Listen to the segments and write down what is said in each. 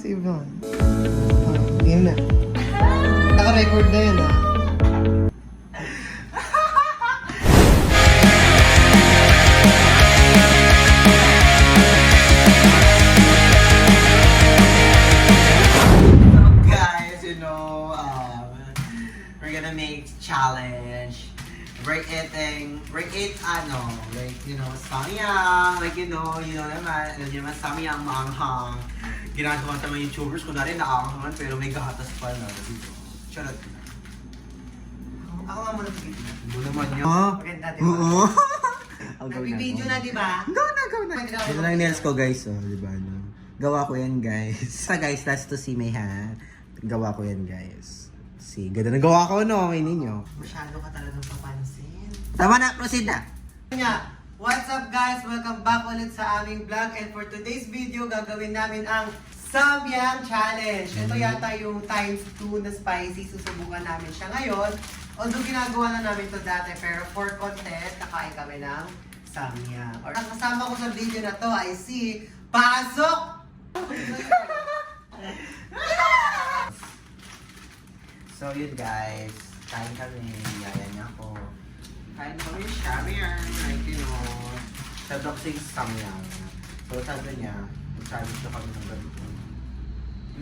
si Yvonne. Yun na. Naka-record na yun, Guys, you know, we're gonna make challenge. Break it, like, you know, samyang, like, you know naman, samyang, maanghang. Ginagawa sa mga YouTubers, kunwari naaanghangan, pero may gahatas pa na. Charot. Ako nga muna sa gitna. Ano naman yun? Maganda, di ba? Oo. Nag-video na, di ba? Go na. Ito lang nails ko, guys, oh, di ba? No? Gawa ko yan, guys. Sa guys, last to see my hand. Gawa ko yan, guys. See, ganda na gawa ko, no? May ninyo. Masyado ka talagang papansin. Tama na, proceed na. What's up guys? Welcome back ulit sa aming vlog. And for today's video, gagawin namin ang Samyang Challenge. Ito yata yung times 2 na spicy. Susubukan namin siya ngayon. Although ginagawa na namin to dati, pero for content, kakain kami ng Samyang. Or ang kasama ko sa video na to ay si Pasok! So yun guys, kain kami, yaya niya ako. Kain kami yung samyang, like you know, sa doxing samyang. So sabi niya, mag-challenge na kami ng ganito.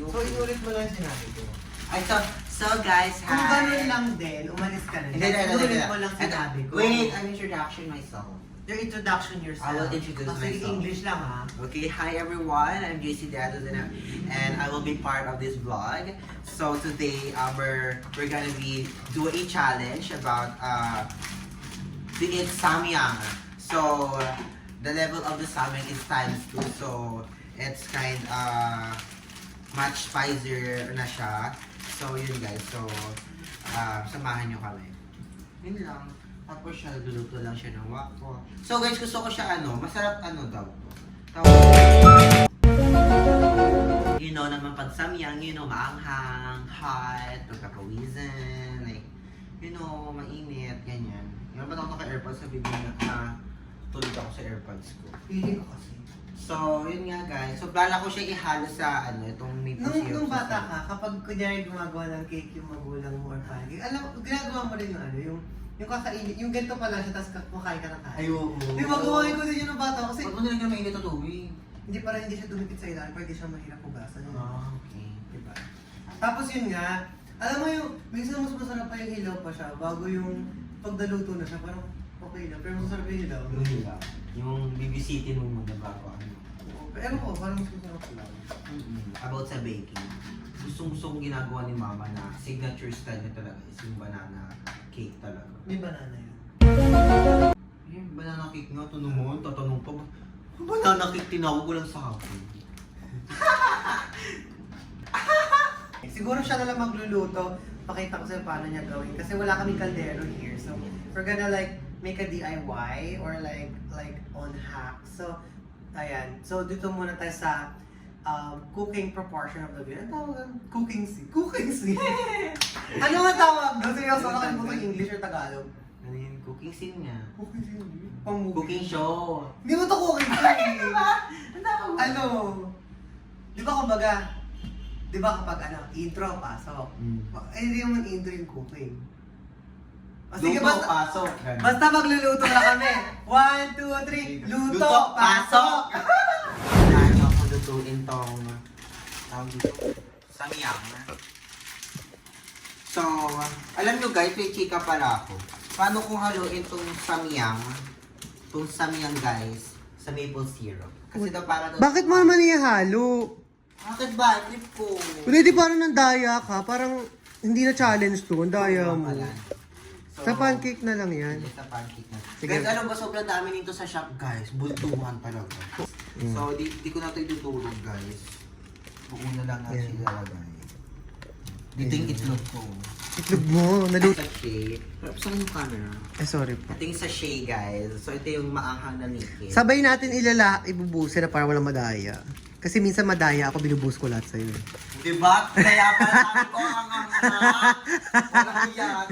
So inulit mo lang sinabi ko. Ay, so guys, hi! Kung ganun lang din, umalis ka na. Inulit mo lang sinabi ko. Wait, I'll introduction myself. Your introduction yourself. I will introduce Kasi myself. English lang ha. Okay, hi everyone. I'm JC Dados and I will be part of this vlog. So today, we're gonna be doing a challenge about to eat samyang. So the level of the samyang is times 2. So it's kind much spicier na siya. So yun guys. So samahan nyo kami. Yun lang. Tapos siya, luluto lang siya ng wako. So guys, gusto ko siya masarap daw to. You know naman pag samyang, you know, maanghang, hot, pagkakawisan, like, you know, mainit, ganyan. Yung ba't ako naka-airpods sa video na tulog ako sa airpods ko. Feeling ko kasi. So, yun nga guys. So, bala ko siya ihalo sa itong maple syrup. Nung bata ka, kapag kunyari gumagawa ng cake yung magulang mo or pancake, alam, ginagawa mo rin yung kakainit, yung ganito pala siya, tapos kumakain ka ng kain. Ay, oo. Di ba, gawain ko din yun ng bata kasi Ba't mo nilagyan mainit na tubig? hindi siya dumipit sa ilalim, pwede siya mahirap hugasan. Ah, okay. Diba? Tapos yun nga, alam mo yung, minsan mas masarap pa yung hilaw pa siya, bago yung pagdaluto na siya, parang okay lang, pero mas masarap yung hilaw. Yung hilaw. Yung bibisitin mo muna bago Pero ko, parang mas masarap lang. About sa baking. Gusto kong ginagawa ni mama na signature style niya talaga is yung banana cake talaga. May banana yun. Yung banana cake nga, tatanong pa ba? Banana cake, tinawag ko lang sa akin. Siguro siya na lang magluluto, pakita ko sa'yo paano niya gawin. Kasi wala kaming kaldero here. So, we're gonna like make a DIY or like on hack. So, ayan. So, dito muna tayo sa cooking proportion of the video. Ano tawag? Cooking scene. Cooking scene. Ano nga tawag? Seryoso, nakalimutan yung English or Tagalog. Ano yun? Cooking scene nga. Cooking scene. Pang-movie. Cooking show. Hindi mo to cooking scene. Ano? Di ba kumbaga, di ba kapag intro, pasok. Hindi naman intro yung cooking. O sige, Luto, pasok. Ganun. basta magluluto na kami. 1, 2, 3, luto, pasok! Ano ako lutuin tong samyang. So, alam nyo guys, may chika pala ako. Paano kung haluin tong samyang guys, sa maple syrup? Kasi daw para daw... Bakit mo naman ihalo? Bakit ba? Trip ko. Hindi parang nandaya ka, parang hindi na challenge to, ang daya mo. So, Sa pancake na lang yan. Sa pancake na. Sige. Guys, alam ba, sobrang dami nito sa shop, guys. Bultuhan talaga. So, di ko na ito itutulog, guys. Buo na lang natin Ayan. ilalagay. Dito yung itlog ko. Itlog mo, naluto. Sachet. Saan yung camera? Sorry po. Ito yung sachet, guys. So, ito yung maanghang na liquid. Sabay natin ibubusin na para walang madaya. Kasi minsan madaya ako, binubus ko lahat sa'yo. Diba? Kaya pala sabi ko ang walang yan.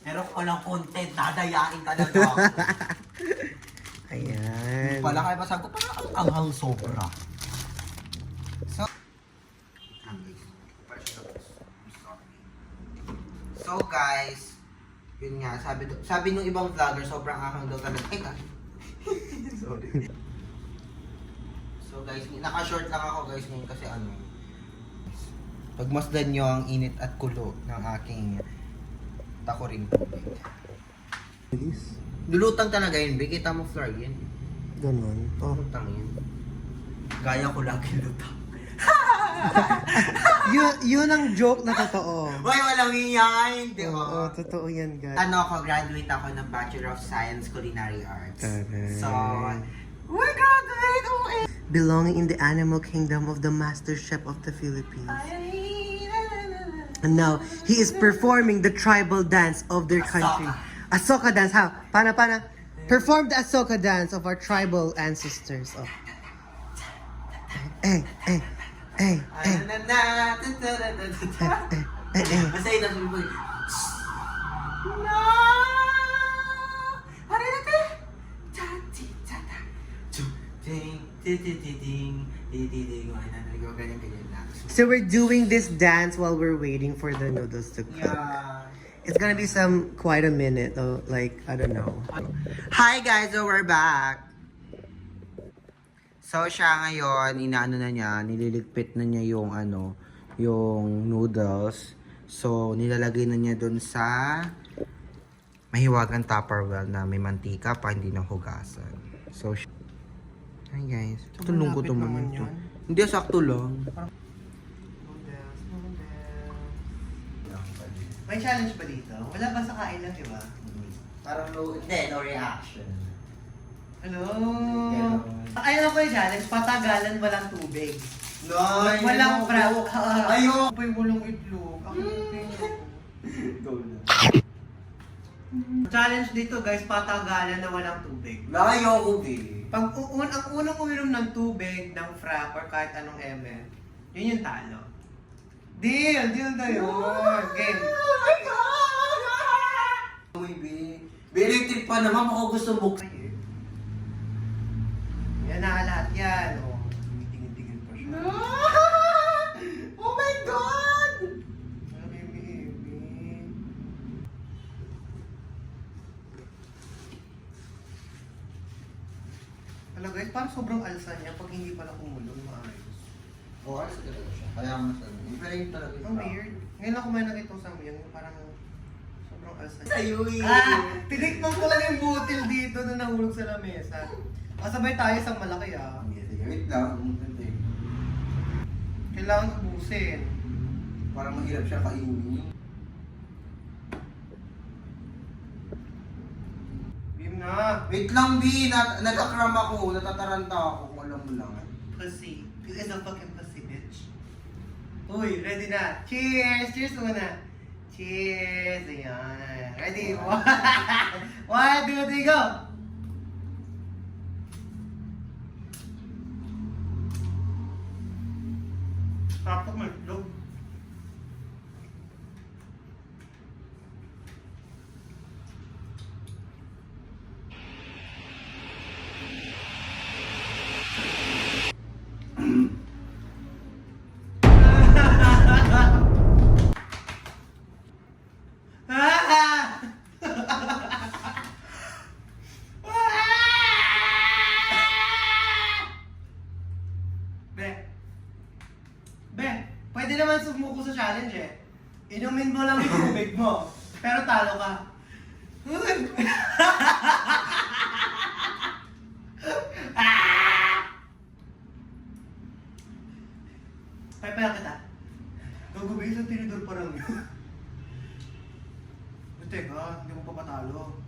Pero walang content, dadayain talaga ako. Ayan. Pala kaya pa sabi ko, parang ang anghang sobra. So, Para siya tapos. I'm sorry. So guys, yun nga, sabi nung ibang vlogger, sobrang ahang daw talaga. Teka. Sorry. So guys, naka-short lang ako guys ngayon kasi pagmasdan nyo ang init at kulo ng aking takoring tubig. Bilis. Lulutang talaga yun, Be. Kita mo, Flor, yun. Ganon. Oh. Lutang yun. Gaya ko lagi lutang. Yun ang joke na totoo. Uy, walang iyan! Di Oo, ba? totoo yan, guys. Graduate ako ng Bachelor of Science Culinary Arts. Taray. So, we graduate! Belonging in the animal kingdom of the master chef of the Philippines. And now, he is performing the tribal dance of their country. Asoka dance. How? Pana. Perform the Asoka dance of our tribal ancestors. Oh. Hey. Masaya na sabi ko. No! Harinate! Cha-chi-cha-ta. Ting-ting-ting-ting. Ganyan lang. So we're doing this dance while we're waiting for the noodles to cook. Yeah. It's gonna be quite a minute, though. Like, I don't know. Hi guys, so we're back. So siya ngayon, nililigpit na niya yung noodles. So nilalagay na niya dun sa mahiwagang Tupperware na may mantika pa, hindi na hugasan. So, hi guys. Tulong ko naman ito. Hindi, sakto lang. May challenge ba dito? Wala ba sa kain lang, di ba? Parang no reaction. Hello? Ayun ako yung challenge, patagalan walang tubig. No, Walang crab. Ayoko. Apoy walang itlog. Ako Challenge dito guys, patagalan na walang tubig. Ayoko, babe. Pag ang unang uminom ng tubig, ng frap, or kahit anong eme, yun yung talo. Deal na yun. Game. Uy, be electric pa naman, baka gusto mo. Yan na lahat yan. Oh, tingin pa siya. Oh my God! Alam guys, parang sobrang alsa niya pag hindi pala kumulong maayos. Oo, ayos talaga siya. Kaya mo sa pero yun talaga yung Ang weird. Ngayon lang kumain na itong sabi yung parang sobrang alsa niya. Sa'yo eh. Tinikman ko lang yung butil dito na nahulog sa lamesa. Sabay tayo sa malaki Sige, wait lang. Kailangan ubusin. Parang mahirap siya kainin. Bim na. Wait lang, B. Nagkakram ako. Natataranta ako kung alam mo lang. Pussy. You is a fucking pussy, bitch. Uy, ready na. Cheers! Cheers muna. Cheers! Ayan. Ready? 1, 2, 3, go! Sarap mo itlog. Pwede naman sumuko sa challenge eh. Inumin mo lang yung tubig mo. Pero talo ka. Paya kita. Gagawin sa tinidor pa lang yun. Teka, hindi mo pa patalo.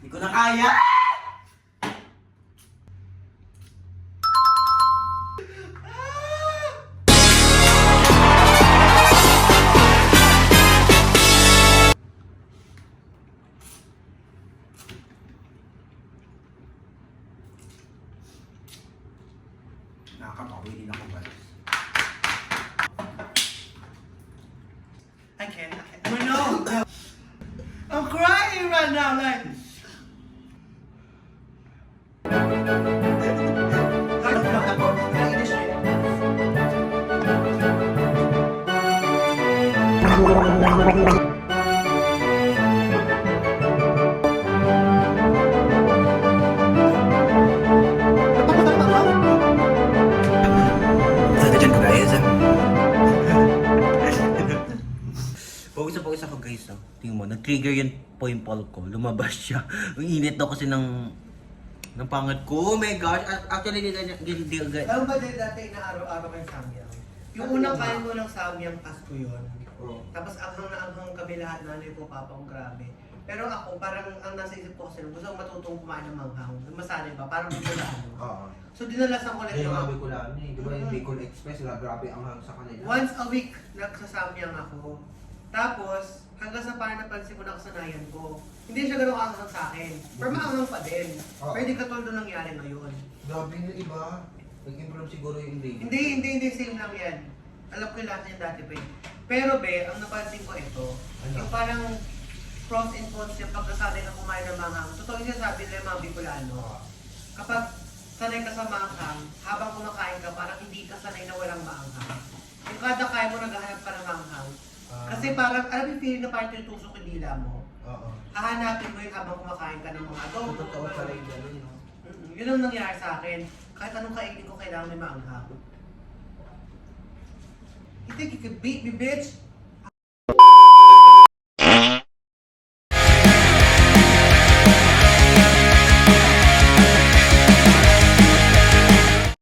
Hindi ko na kaya! Nakakatawi din ako, guys. I can't. Oh no! I'm crying right now, like. Dyan ko, guys. Pawis ako, guys. Oh. Tingnan mo, nag-trigger yung pimple ko. Lumabas siya. Ang init daw kasi ng pangat ko. Oh my gosh. Actually, hindi agad. Alam ba din dati na araw-araw kay Samyang? Yung unang kain ko ng Samyang, Pasko yun. Oh. Tapos anghang na anghang kami lahat, nanay ko, papa ko, grabe. Pero ako, parang ang nasa isip ko kasi, gusto ko matutong kumain ng manghang. Masanay ba? Parang bicolaan. Oo. So dinalasan ko Hindi lang yung Bicolan eh. Di ba yung Bicol Express, grabe ang hang sa kanila. Once a week, nagsasamyang ako. Tapos, hanggang sa parang napansin ko na kasanayan ko. Hindi siya ganun kaanghang sa akin. Pero maanghang pa din. Oo. Pero hindi katulad nung nangyari ngayon. Grabe yung iba. Nag-improve siguro yung day. Hindi, same lang yan. Alam ko yung lahat yung dati pa yun. Pero be, ang napansin ko ito, Ano? yung parang pros and cons yung pagkasanay na kumain ng manghang. Totoo yung sinasabi nila yung mga Bicolano. Kapag sanay ka sa manghang, habang kumakain ka, parang hindi ka sanay na walang manghang. Yung kada kain mo, naghahanap ka ng manghang. Kasi parang, alam yung feeling na parang tinutusok yung dila mo. Oo. Hahanapin mo yun habang kumakain ka ng mga adobo. Totoo pala yung gano'n, no? Yun ang nangyari sa akin. Kahit anong kainin ko, kailangan may maanghang. You think you could beat me, bitch?